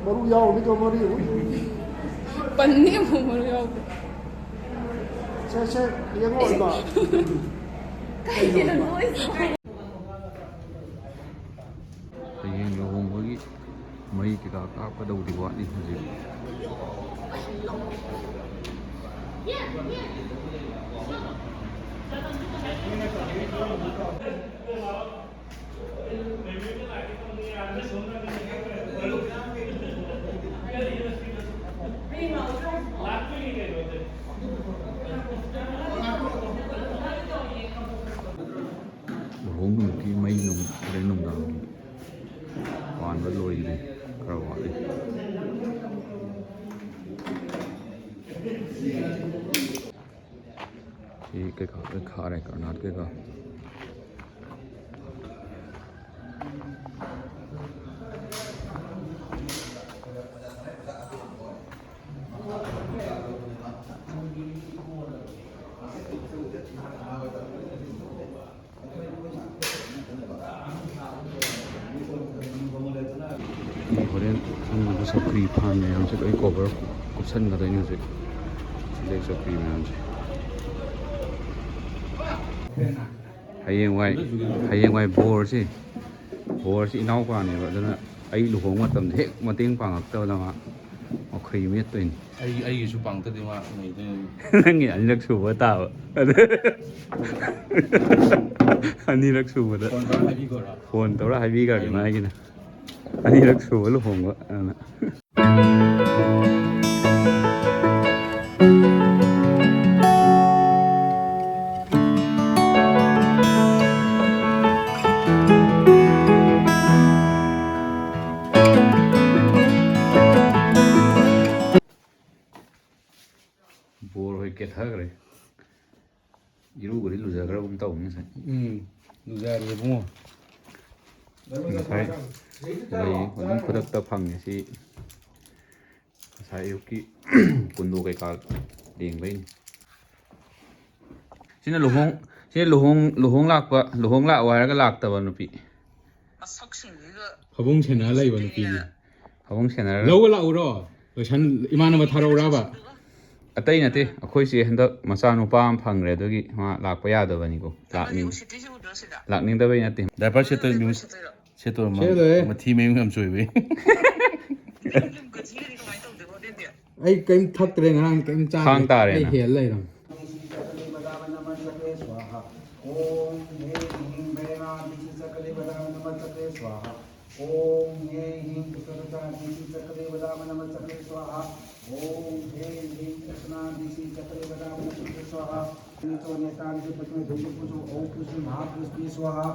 मरु याओ निको मरु पन्नी मरु याओ से येंगो इमा काइना नोइस हयेंग लुहोंबगी मई किका कापदौदी वाटली हजिक लुहोंबगी मई नुम रे नुमदांगी पानबा लोइले खरा वाटली ठीक है खा रहे कर्नाटक का होरेन हम सकरी फान मैम से कोई कवर कुशन गदनी से लेक सकरी मैम से हयेंवाई बोर से इनाउ पानेबा अदुना अई लुहोंग मतम हेक मतेंग पांगक्तबदा मा मखै मेत्तोइन ꯑꯩꯒꯤꯁꯨ ꯄꯥꯡꯇꯗꯤ ꯃꯥ नंगी अनिरक सुबा ताबा अनिरक सुबदा फोन तौरा हाइबीगारदि मागिना अनिरक सुबा लुहोंगबा अना बोर होई के थगरे इरुगरी लुजागरा बुम तौनी से ꯂꯨꯖꯔꯦ ꯏꯕꯨꯡꯉꯣ ngасai lei wannan khudakta phangni si ngasai ayuki kundu kai ka dengbai sina luhong lakpa luhong la wairaga laktaba nupi ꯐꯕꯨꯡ ꯁꯦꯟꯅ ꯂꯩꯕ ꯅꯨꯄꯤꯅꯤ habong sena ꯂꯧꯕ ꯂꯥꯛꯎꯔꯣ ꯂꯣꯏꯁꯟ ꯏꯃꯥꯟꯅꯕ ꯊꯥꯔꯛꯎꯔꯕ atai nate akhoi si handak macha nupa am phangre adugi ma lakpa yadabani ko lakning dabai nate diaper ꯁꯦꯠꯇꯣꯏ ꯁꯦꯠꯇꯣꯏ ꯃꯊꯤ ꯃꯌꯨꯡ ꯌꯥꯝ ꯆꯣꯏꯕꯩ आई कहीं थक रहे हैं कहीं चार खान तारे आई ना। हेल ले रहा ओम हे ह्रीं कृष्णता दिशि चक्रे वदाम नमः चक्रे स्वाहा ओम हे ह्रीं कृष्णा दिशि चक्रे वदाम नमः चक्रे स्वाहा नितो नेतान से पत्नी धूप पूजो ओम कृष्ण महाकृष्ण स्वाहा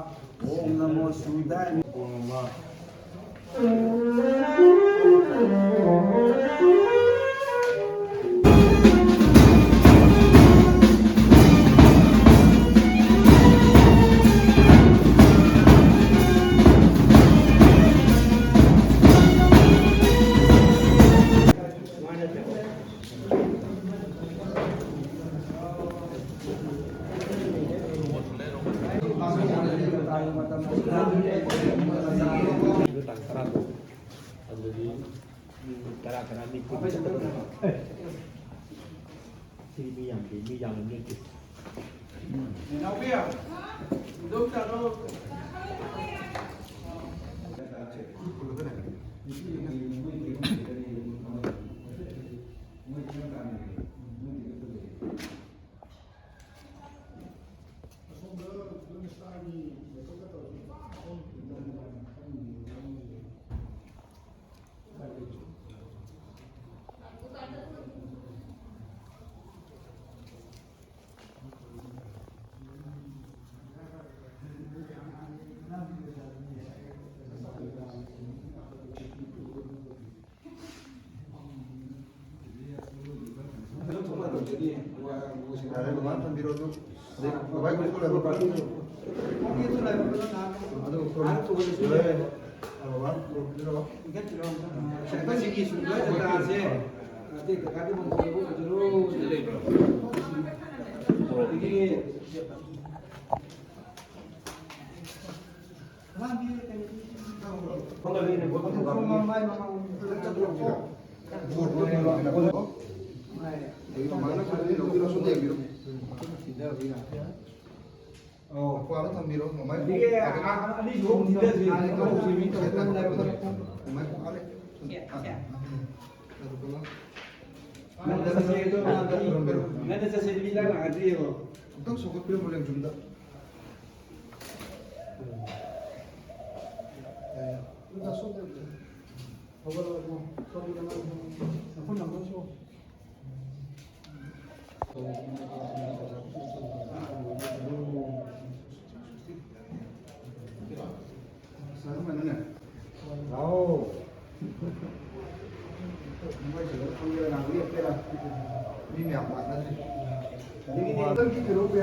ओम नमो सूर्याय ओम नमः 30 kg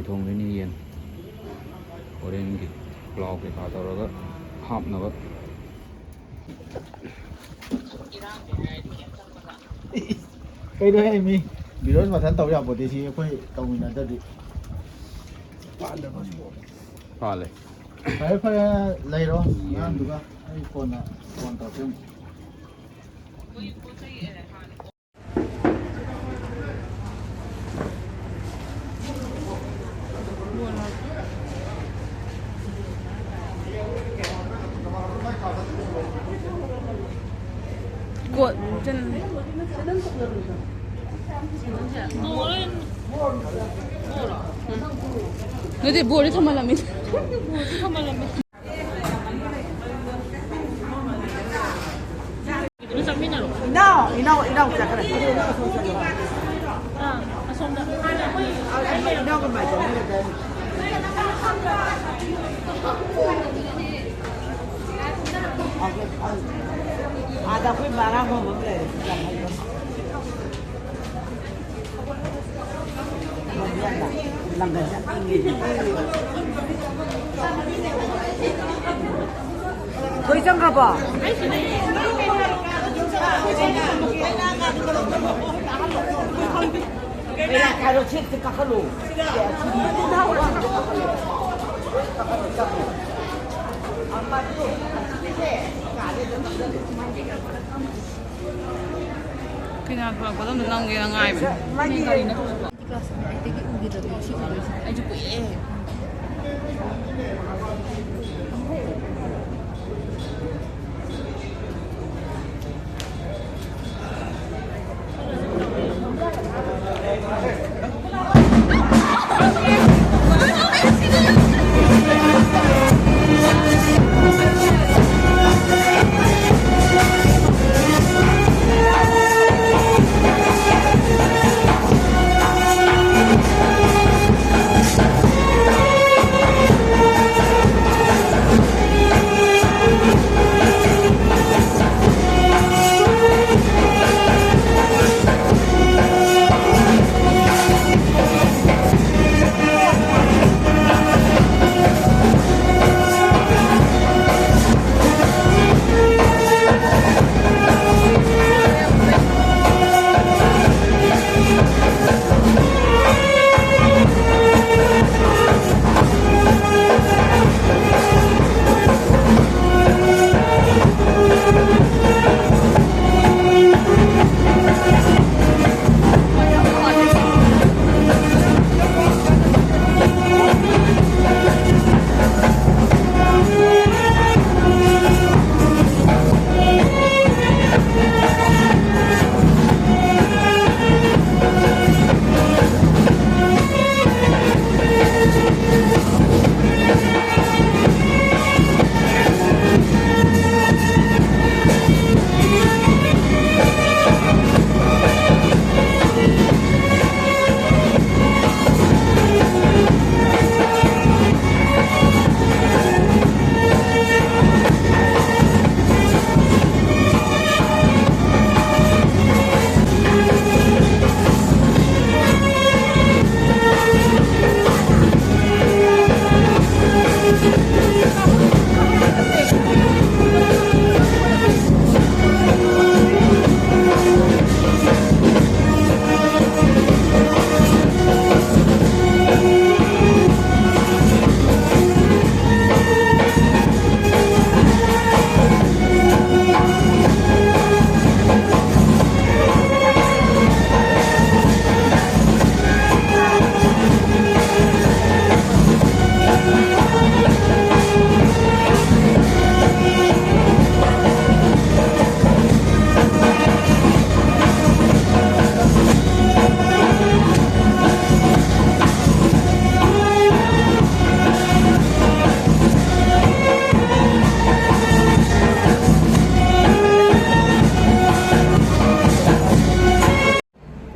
थोंगनी येन होरेन की प्लाव के खा तौरगा हापनबा cây đứa em đi vì đó mà thằng tàu nhập vào thì phải tàu mình là ta đi पाले phải lấy đó ăn được không còn tàu thêm cuộn chân nó thì bùa đi thăm làm mình 이나오 잠깐. 이나오가 맞아. 아, 咋会马上我们来？啷个下？可以这个吧？哎呀，开着车子干个路，그냥 그거보다 누난 게 나아요. 아주 예.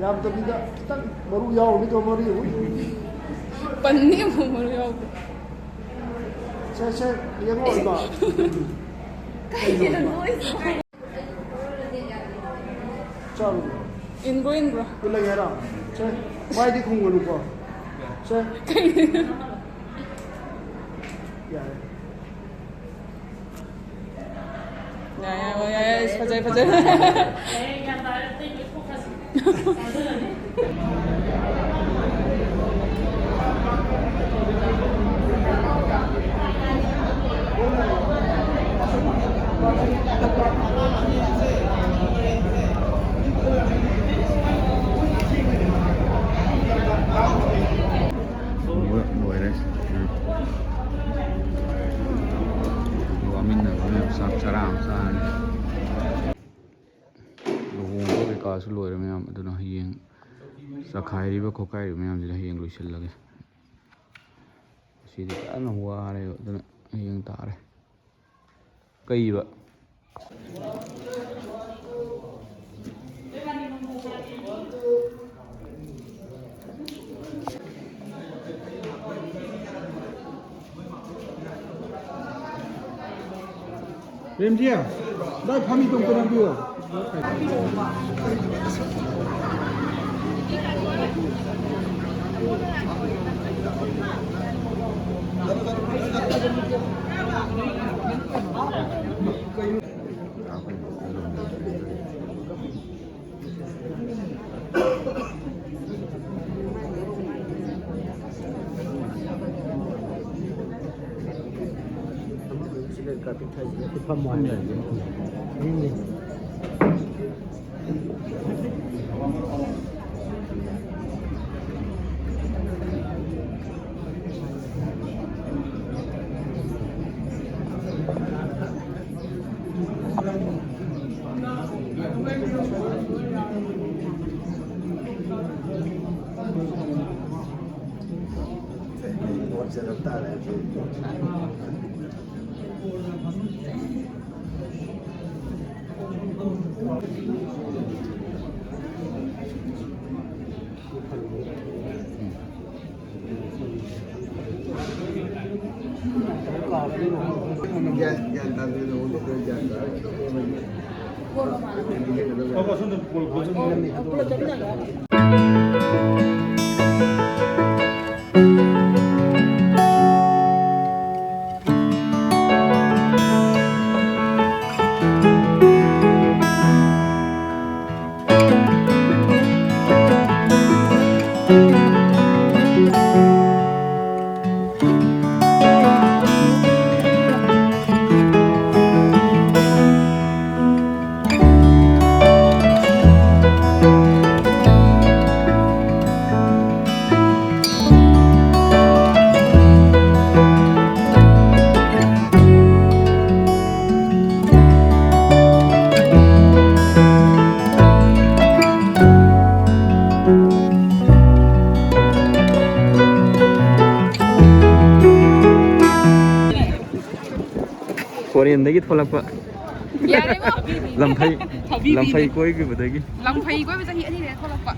ꯌꯥꯝꯗꯕꯤꯗ ꯈꯤꯇꯪ ꯃꯔꯨ ꯌꯥꯎꯔꯅꯤꯀꯣ ꯃꯔꯨ ꯄꯟꯅꯤ ꯃꯔꯨ ꯌꯥꯎꯕ ꯁꯦ ꯌꯦꯡꯉꯣ 이거 ꯆꯥꯔꯨ 인고 일러게 해라 세 와이디 공부는 거 세 야야야야 파자이 Buổi đấy Và mình là sắp chả làm sao luhung ko kay kaso loy mayam ado na hiyeng sa khairi ba ko kai mayam jila hiyeng loy sil lage sidi kan huwa re ado na hiyeng tare kai ba เรียมเที่ยได้พามีตรงกันด้วย कोरियनदेखि थोलक्पा यारेबो लम्फै कोही कि भदगी lamphai koi ba changi ani le tholak pa